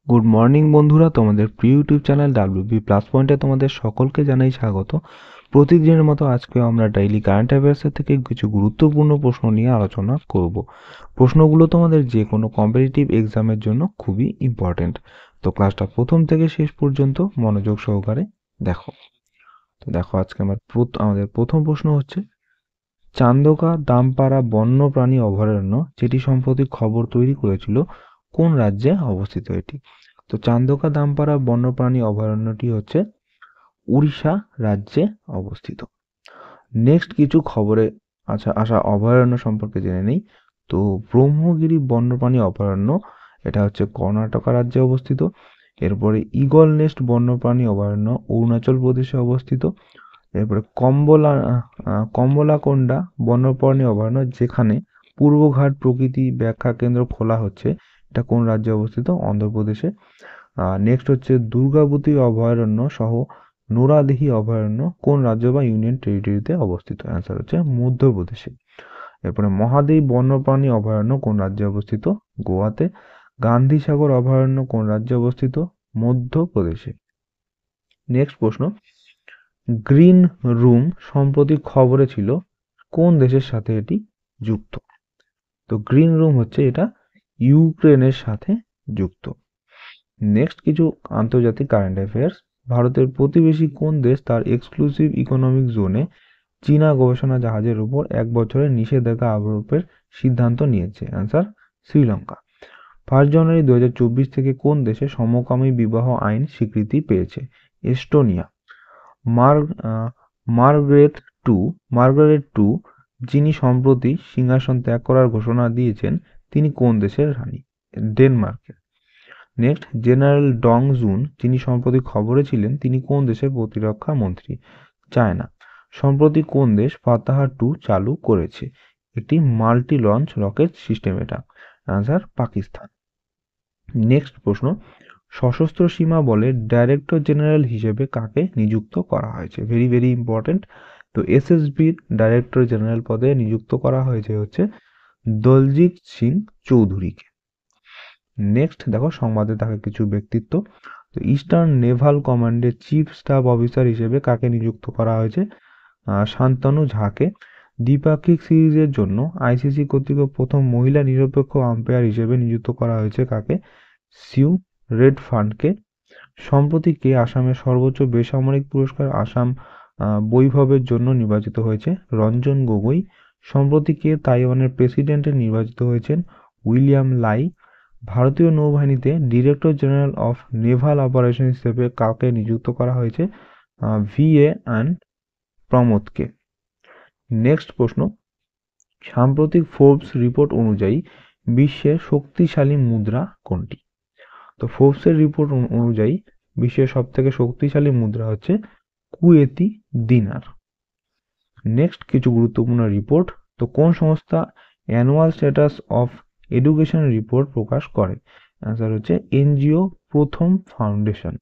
Good morning বন্ধুরা, তোমাদের প্রিয় ইউটিউব চ্যানেল ডাব্লিউবি প্লাস পয়েন্টে তোমাদের সকলকে জানাই স্বাগত। প্রতিদিনের মতো আজকেও আমরা ডেইলি কারেন্ট অ্যাফেয়ার্সের থেকে কিছু গুরুত্বপূর্ণ প্রশ্ন নিয়ে আলোচনা করব। প্রশ্নগুলো তোমাদের যে কোনো কম্পিটিটিভ এক্সামের জন্য খুবই ইম্পর্টেন্ট। তো ক্লাসটা প্রথম থেকে শেষ পর্যন্ত মনোযোগ সহকারে দেখো। তো দেখো, আজকে আমাদের প্রথম প্রশ্ন হচ্ছে, চান্দকা দামপাড়া বন্যপ্রাণী অভয়ারণ্য, যেটি সম্প্রতি খবর তৈরি করেছিল, কোন রাজ্যে অবস্থিত এটি? তো চান্দকা দামপাড়া বন্যপ্রাণী অভয়ারণ্যটি হচ্ছে উড়িষ্যা রাজ্যে অবস্থিত। নেক্সট কিছু খবরে আসা অভয়ারণ্য সম্পর্কে জেনে নেই। তো ব্রহ্মগিরি বন্যপ্রাণী অভয়ারণ্য, এটা হচ্ছে কর্ণাটকা রাজ্যে অবস্থিত। এরপরে ঈগল নেস্ট বন্যপ্রাণী অভয়ারণ্য অরুণাচল প্রদেশে অবস্থিত। এরপরে কম্বলাকোন্ডা বন্যপ্রাণী অভয়ারণ্য, যেখানে পূর্বঘাট প্রকৃতি ব্যাখ্যা কেন্দ্র খোলা হচ্ছে, এটা কোন রাজ্যে অবস্থিত? অন্ধ্রপ্রদেশে। নেক্সট হচ্ছে দুর্গাবতী অভয়ারণ্য সহ নোরাদিহি অভয়ারণ্য কোন রাজ্য বা ইউনিয়ন টেরিটরিতে অবস্থিত? অ্যান্সার হচ্ছে মধ্যপ্রদেশে। এরপরে মহাদেব বন্যপ্রাণী অভয়ারণ্য কোন রাজ্যে অবস্থিত? গোয়াতে। গান্ধীসাগর অভয়ারণ্য কোন রাজ্যে অবস্থিত? মধ্যপ্রদেশে। নেক্সট প্রশ্ন, গ্রিন রুম সম্প্রতি খবরে ছিল, কোন দেশের সাথে এটি যুক্ত? তো গ্রিন রুম হচ্ছে এটা ইউক্রেনের সাথে যুক্ত। নেক্সট কিছু আন্তর্জাতিক কারেন্ট অ্যাফেয়ার্স। ভারতের প্রতিবেশী কোন দেশ তার এক্সক্লুসিভ ইকোনমিক জোনে চীনা গবেষণা জাহাজের উপর 1 বছরের নিষেধাজ্ঞা আরোপের সিদ্ধান্ত নিয়েছে? অ্যান্সার শ্রীলঙ্কা। 1 জানুয়ারি 2024 থেকে কোন দেশে সমকামী বিবাহ আইন স্বীকৃতি পেয়েছে? Estonia. Margaret two Margaret two যিনি সম্প্রতি সিংহাসন ত্যাগ করার ঘোষণা দিয়েছেন, তিনি কোন দেশের রানী? ডেনমার্কের। নেক্সট, জেনারেল ডং জুন যিনি সম্প্রতি খবরে ছিলেন, তিনি কোন দেশের প্রতিরক্ষা মন্ত্রী? চায়না। সম্প্রতি কোন দেশ ফাতাহা-2 চালু করেছে? একটি মাল্টি লঞ্চ রকেট সিস্টেম এটা। অ্যান্সার পাকিস্তান। নেক্সট প্রশ্ন, সশস্ত্র সীমা বলের ডাইরেক্টর জেনারেল হিসেবে কাকে নিযুক্ত করা হয়েছে? Very very important. তো এসএসবির ডাইরেক্টর জেনারেল পদে নিযুক্ত করা হয়েছে হচ্ছে দলজিৎ সিং চৌধুরীকে। নেক্সট দেখো, সংবাদে থাকে কিছু ব্যক্তিত্ব। তো ইস্টার্ন নেভাল কমান্ডের চিফ স্টাফ অফিসার হিসেবে কাকে নিযুক্ত করা হয়েছে? শান্তনু ঝাকে। দ্বিপাক্ষিক সিরিজের জন্য আইসিসি কর্তৃক প্রথম মহিলা নিরপেক্ষ আম্পায়ার হিসেবে নিযুক্ত করা হয়েছে কাকে? সিউ রেডফান্ডকে। সম্প্রতি কে আসামের সর্বোচ্চ বেসামরিক পুরস্কার আসাম বৈভবের জন্য নির্বাচিত হয়েছে? রঞ্জন গগৈ। সম্প্রতি কে তাইওয়ানের প্রেসিডেন্টে নির্বাচিত হয়েছেন? William Lai. ভারতীয় নৌবাহিনীতে director general of naval operation হিসেবে কাকে নিযুক্ত করা হয়েছে? ভিএ অ্যান্ড প্রমোদকে। নেক্সট প্রশ্ন, সাম্প্রতিক ফোর্বস রিপোর্ট অনুযায়ী বিশ্বের শক্তিশালী মুদ্রা কোনটি? তো ফোর্বসের রিপোর্ট অনুযায়ী বিশ্বের সবথেকে শক্তিশালী মুদ্রা হচ্ছে কুয়েতি দিনার। নেক্সট কিছু গুরুত্বপূর্ণ রিপোর্ট। তো কোন সংস্থা annual status of education report প্রকাশ করে? অ্যান্সার হচ্ছে এনজিও প্রথম ফাউন্ডেশন।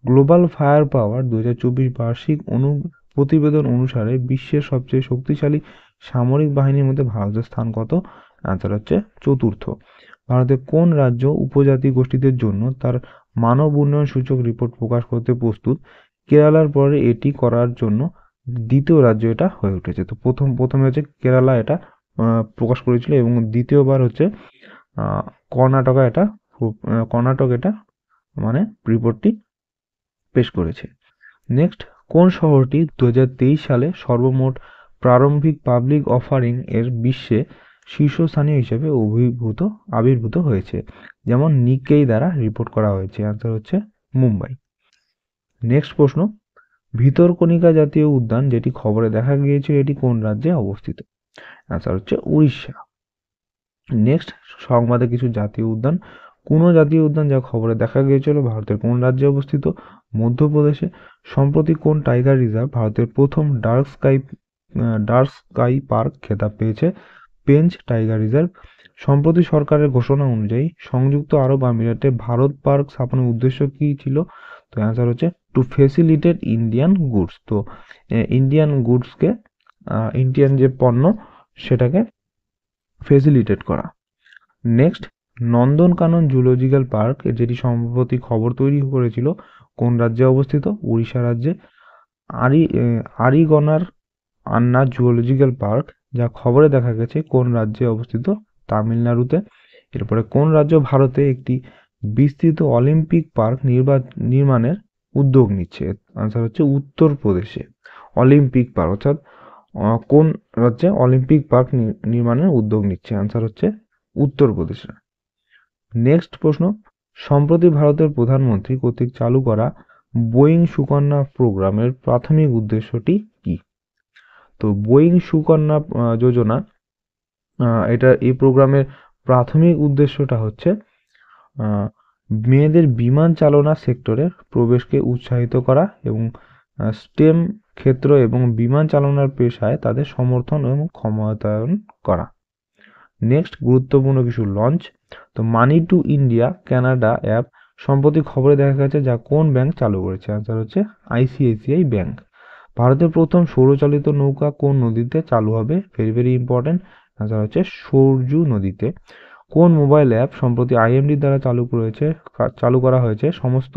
গ্লোবাল ফায়ার পাওয়ার 2024 বার্ষিক প্রতিবেদন অনুসারে বিশ্বের সবচেয়ে শক্তিশালী সামরিক বাহিনীর মধ্যে ভারতের স্থান কত? অ্যান্সার হচ্ছে চতুর্থ। ভারতের কোন রাজ্য উপজাতি গোষ্ঠীদের জন্য তার মানব উন্নয়ন সূচক রিপোর্ট প্রকাশ করতে প্রস্তুত? কেরালার পরে এটি করার জন্য দ্বিতীয় রাজ্য এটা হয়ে উঠেছে। তো প্রথমে হচ্ছে কেরালা এটা প্রকাশ করেছিল, এবং দ্বিতীয়বার হচ্ছে কর্ণাটক এটা মানে রিপোর্টটি পেশ করেছে। নেক্সট, কোন শহরটি 2023 সালে সর্বমোট প্রারম্ভিক পাবলিক অফারিং এর বিশ্বে শীর্ষস্থানীয় হিসেবে আবির্ভূত হয়েছে, যেমন নিক্কেই দ্বারা রিপোর্ট করা হয়েছে? অ্যান্সার হচ্ছে মুম্বাই। নেক্সট প্রশ্ন, ভিতরকণিকা জাতীয় উদ্যান যেটি খবরে দেখা গিয়েছিল, এটি কোন রাজ্যে অবস্থিত? অ্যান্সার হচ্ছে উড়িষ্যা। নেক্সট, সংবাদে কিছু জাতীয় উদ্যান। কোনো জাতীয় উদ্যান যা খবরে দেখা গিয়েছিল ভারতের কোন রাজ্যে অবস্থিত? মধ্যপ্রদেশে। সম্প্রতি কোন টাইগার রিজার্ভ ভারতের প্রথম ডার্ক স্কাই পার্ক খেতাব পেয়েছে? Pench tiger reserve. সম্প্রতি সরকারের ঘোষণা অনুযায়ী সংযুক্ত আরব আমিরাতে ভারত পার্ক স্থাপনের উদ্দেশ্য কি ছিল? তো অ্যান্সার হচ্ছে টু ফেসিলিটেট ইন্ডিয়ান গুডস। তো ইন্ডিয়ান যে পণ্য সেটাকে ফেসিলিটেট করা। নেক্সট, নন্দনকানন জুলজিক্যাল পার্ক, যেটি সম্প্রতি খবর তৈরি করেছিল, কোন রাজ্যে অবস্থিত? উড়িষ্যা রাজ্যে। আরিগনার আন্না জুলজিক্যাল পার্ক, যা খবরে দেখা গেছে, কোন রাজ্যে অবস্থিত? তামিলনাড়ুতে। এরপরে কোন রাজ্য ভারতে একটি বিস্তৃত অলিম্পিক পার্ক নির্মাণের উদ্যোগ নিচ্ছে? আনসার হচ্ছে উত্তরপ্রদেশে। অলিম্পিক পার্ক অর্থাৎ কোন রাজ্যে অলিম্পিক পার্ক নির্মাণের উদ্যোগ নিচ্ছে? আনসার হচ্ছে উত্তরপ্রদেশে। নেক্সট প্রশ্ন, সম্প্রতি ভারতের প্রধানমন্ত্রী কর্তৃক চালু করা বোয়িং সুকন্যা প্রোগ্রামের প্রাথমিক উদ্দেশ্যটি কি? তো বোয়িং সুকন্যা যোজনা, এই প্রোগ্রামের প্রাথমিক উদ্দেশ্যটা হচ্ছে মেয়েদের বিমান চালনা সেক্টরে প্রবেশকে উৎসাহিত করা এবং স্টেম ক্ষেত্র এবং বিমান চালনার পেশায় তাদের সমর্থন এবং ক্ষমতায়ন করা। নেক্সট গুরুত্বপূর্ণ কিছু লঞ্চ। তো money to India Canada app সম্প্রতি খবরে দেখা গেছে, যা কোন ব্যাংক চালু করেছে? আনসার হচ্ছে আইসিআইসিআই ব্যাংক। ভারতের প্রথম সৌরচালিত নৌকা কোন নদীতে চালু হবে? ভেরি ভেরি ইম্পর্টেন্ট, আনসার হচ্ছে সরজু নদীতে। কোন মোবাইল অ্যাপ সম্প্রতি আইএমডি দ্বারা চালু করা হয়েছে সমস্ত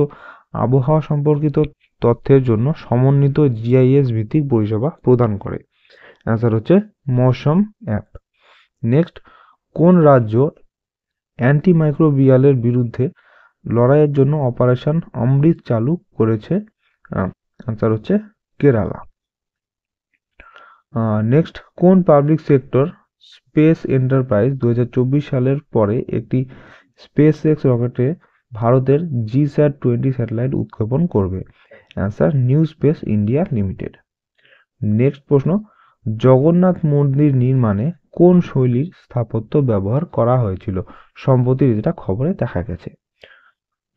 আবহাওয়া সম্পর্কিত তথ্যের জন্য সমন্বিত জিআইএস ভিত্তিক পরিষেবা প্রদান করে? অ্যান্সার হচ্ছে মৌসম অ্যাপ। নেক্সট, কোন রাজ্য অ্যান্টিমাইক্রোবিয়ালের বিরুদ্ধে লড়াইয়ের জন্য অপারেশন অমৃত চালু করেছে? আনসার হচ্ছে কেরালা। নেক্সট, কোন পাবলিক সেক্টর স্পেস এন্টারপ্রাইজ 2024 সালের পরে একটি স্পেসএক্স রকেটে ভারতের GSAT-20 স্যাটেলাইট উৎক্ষেপণ করবে? Answer new space India limited. Next প্রশ্ন, জগন্নাথ মন্দির নির্মাণে কোন শৈলীর স্থাপত্য ব্যবহার করা হয়েছিল? সম্প্রতি যেটা খবরে দেখা গেছে।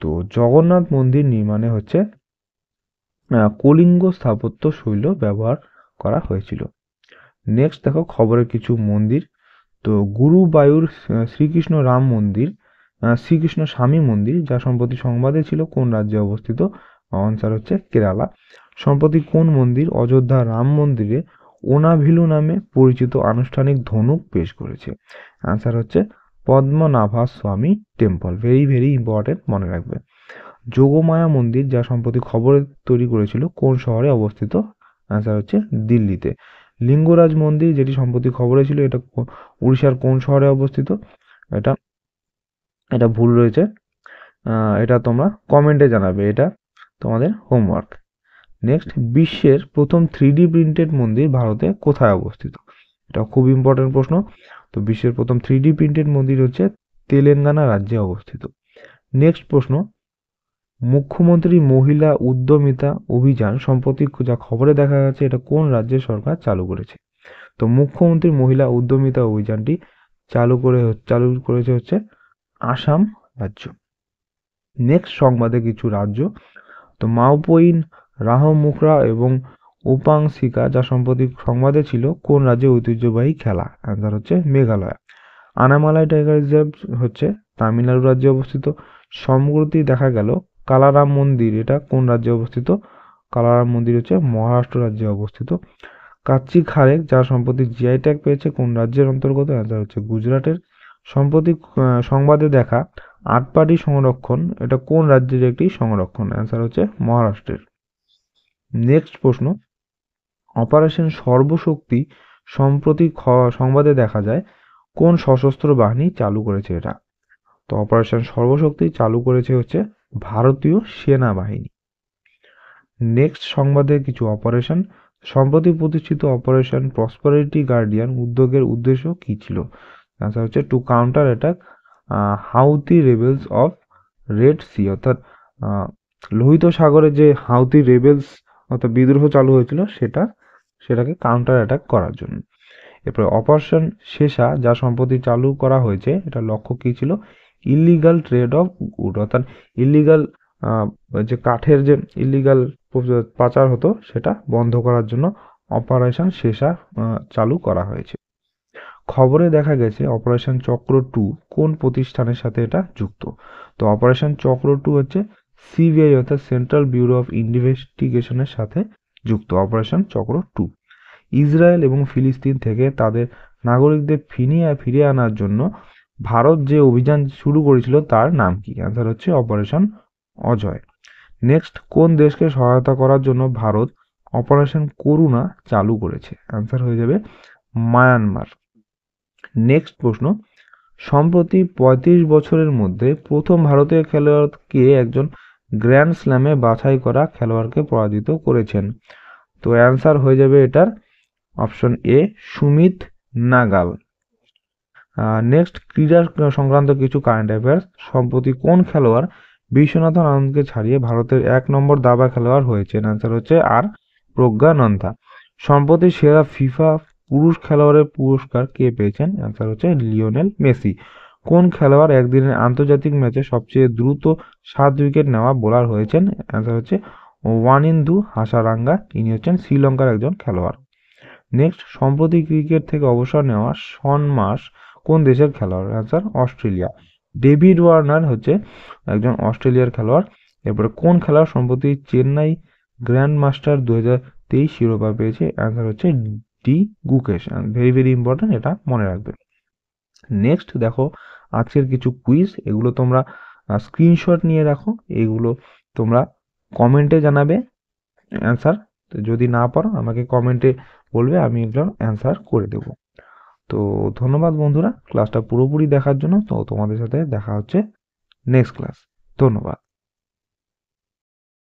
তো জগন্নাথ মন্দির নির্মাণে হচ্ছে কলিঙ্গ স্থাপত্য শৈলী ব্যবহার করা হয়েছিল। নেক্সট দেখো খবরের কিছু মন্দির। তো গুরুবায়ুর শ্রীকৃষ্ণ রাম মন্দির, শ্রীকৃষ্ণ স্বামী মন্দির, যা সম্প্রতি সংবাদে ছিল, কোন রাজ্যে অবস্থিত? আনসার হচ্ছে কেরালা। সম্প্রতি কোন মন্দির অযোধ্যা রাম মন্দিরে ওনাভিলু নামে পরিচিত আনুষ্ঠানিক ধনুক পেশ করেছে? আনসার হচ্ছে পদ্মনাভা স্বামী টেম্পল। ভেরি ভেরি ইম্পর্টেন্ট, মনে রাখবে। যোগমায়া মন্দির, যা সম্প্রতি খবরে তৈরি করেছিল, কোন শহরে অবস্থিত? আনসার হচ্ছে দিল্লিতে। লিঙ্গরাজ মন্দির, যেটি সম্প্রতি খবরে ছিল, এটা উড়িষ্যার কোন শহরে অবস্থিত? এটা এটা ভুল রয়েছে, এটা তোমরা কমেন্টে জানাবে, এটা তোমাদের হোমওয়ার্ক। নেক্সট, বিশ্বের প্রথম 3D প্রিন্টেড মন্দির ভারতে কোথায় অবস্থিত? এটা খুব ইম্পর্টেন্ট প্রশ্ন। তো বিশ্বের প্রথম 3D প্রিন্টেড মন্দির হচ্ছে তেলেঙ্গানা রাজ্যে অবস্থিত। নেক্সট প্রশ্ন, মুখ্যমন্ত্রী মহিলা উদ্যমিতা অভিযান সম্প্রতি যা খবরে দেখা যাচ্ছে, এটা কোন রাজ্যের সরকার চালু করেছে? তো মুখ্যমন্ত্রী মহিলা উদ্যমিতা অভিযানটি চালু করেছে হচ্ছে আসাম রাজ্য। নেক্সট সংবাদে কিছু রাজ্য। তো মাওপইন, রাহমুকরা এবং উপাংশিকা, যা সম্প্রতি সংবাদে ছিল, কোন রাজ্যের ঐতিহ্যবাহী খেলা? অ্যান্সার হচ্ছে মেঘালয়। আনামালাই টাইগার রিজার্ভ হচ্ছে তামিলনাড়ু রাজ্যে অবস্থিত। সম্প্রতি দেখা গেল কালারাম মন্দির, এটা কোন রাজ্যে অবস্থিত? কালারাম মন্দির হচ্ছে মহারাষ্ট্র রাজ্যে অবস্থিত। কাচ্চি খারেক, যা সম্প্রতি জিআই ট্যাগ পেয়েছে, কোন রাজ্যের অন্তর্গত? অ্যান্সার হচ্ছে গুজরাটের। সম্প্রতি সংবাদে দেখা আটপাটি সংরক্ষণ, এটা কোন রাজ্যের একটি সংরক্ষণ? অ্যান্সার হচ্ছে মহারাষ্ট্রের। নেক্সট প্রশ্ন, অপারেশন সর্বশক্তি সম্প্রতি সংবাদে দেখা যায়, কোন সশস্ত্র বাহিনী চালু করেছে এটা? তো অপারেশন সর্বশক্তি চালু করেছে হচ্ছে ভারতীয় সেনাবাহিনী। নেক্সট সংবাদে কিছু অপারেশন। সম্প্রতি প্রতিষ্ঠিত অপারেশন প্রসপারিটি গার্ডিয়ান উদ্যোগের উদ্দেশ্য কি ছিল? আনসার হচ্ছে to counter attack Houthi rebels of Red Sea, অর্থাৎ লোহিত সাগরে যে হাউতি রেবেলস অর্থাৎ বিদ্রোহ চালু হয়েছিল, সেটাকে কাউন্টার অ্যাটাক করার জন্য। এরপরে অপারেশন শেষা, যা সম্প্রতি চালু করা হয়েছে, এটা লক্ষ্য কী ছিল? ইলিগাল ট্রেড অফ উড, অর্থাৎ ইলিগাল যে কাঠের যে ইলিগাল পাচার হতো, সেটা বন্ধ করার জন্য অপারেশন শেষা চালু করা হয়েছে। খবরে দেখা গেছে অপারেশন চক্র 2 কোন প্রতিষ্ঠানের সাথে এটা যুক্ত? তো অপারেশন চক্র 2 হচ্ছে সিবিআই অর্থাৎ সেন্ট্রাল ব্যুরো অফ ইনভেস্টিগেশনের সাথে যুক্ত। অপারেশন চক্র 2 ইসরায়েল এবং ফিলিস্তিন থেকে তাদের নাগরিকদের ফিরিয়ে আনার জন্য ভারত যে অভিযান শুরু করেছিল তার নাম কি? অ্যান্সার হচ্ছে অপারেশন অজয়। নেক্সট, কোন দেশকে সহায়তা করার জন্য ভারত অপারেশন করুণা চালু করেছে? অ্যান্সার হয়ে যাবে মায়ানমার। নেক্সট প্রশ্ন, সম্প্রতি ৩৫ বছরের মধ্যে প্রথম ভারতীয় খেলোয়াড় কে একজন গ্র্যান্ড স্ল্যামে বাছাই করা খেলোয়াড়কে পরাজিত করেছেন? তো অ্যান্সার হয়ে যাবে এটার অপশন এ, সুমিত নাগাল। নেক্সট, ক্রীড়া সংক্রান্ত কিছু কারেন্ট অ্যাফেয়ার্স। সম্প্রতি কোন খেলোয়াড় বিশ্বনাথন আনন্দকে ছাড়িয়ে ভারতের ১ নম্বর দাবা খেলোয়াড় হয়েছেন? অ্যান্সার হচ্ছে আর প্রজ্ঞানন্দা। সম্প্রতি সেরা ফিফা পুরুষ খেলোয়াড়ের পুরস্কার কে পেয়েছেন? অ্যান্সার হচ্ছে লিওনেল মেসি। কোন খেলোয়াড় একদিনের আন্তর্জাতিক ম্যাচে সবচেয়ে দ্রুত ৭ উইকেট নেওয়া বোলার হয়েছেন? অ্যান্সার হচ্ছে ওয়ানিন্দু হাসারাঙ্গা। ইনি হচ্ছেন শ্রীলঙ্কার একজন খেলোয়াড়। নেক্সট, সম্প্রতি ক্রিকেট থেকে অবসর নেওয়া শন মার্শ কোন দেশের খেলোয়াড়? Answer Australia. ডেভিড ওয়ার্নার হচ্ছে একজন অস্ট্রেলিয়ার খেলোয়াড়। এরপরে কোন খেলোয়াড় সম্প্রতি চেন্নাই গ্র্যান্ড মাস্টার 2023 শিরোপা পেয়েছে? অ্যান্সার হচ্ছে D Gukesh. Very very important, এটা মনে রাখবে। নেক্সট দেখো আজকের কিছু কুইজ, এগুলো তোমরা স্ক্রিনশট নিয়ে রাখো, এগুলো তোমরা কমেন্টে জানাবে অ্যান্সার। যদি না পারো আমাকে কমেন্টে বলবে, আমি এগুলোর অ্যান্সার করে দেব। তো ধন্যবাদ বন্ধুরা ক্লাসটা পুরোপুরি দেখার জন্য। তো তোমাদের সাথে দেখা হচ্ছে নেক্সট ক্লাস। ধন্যবাদ।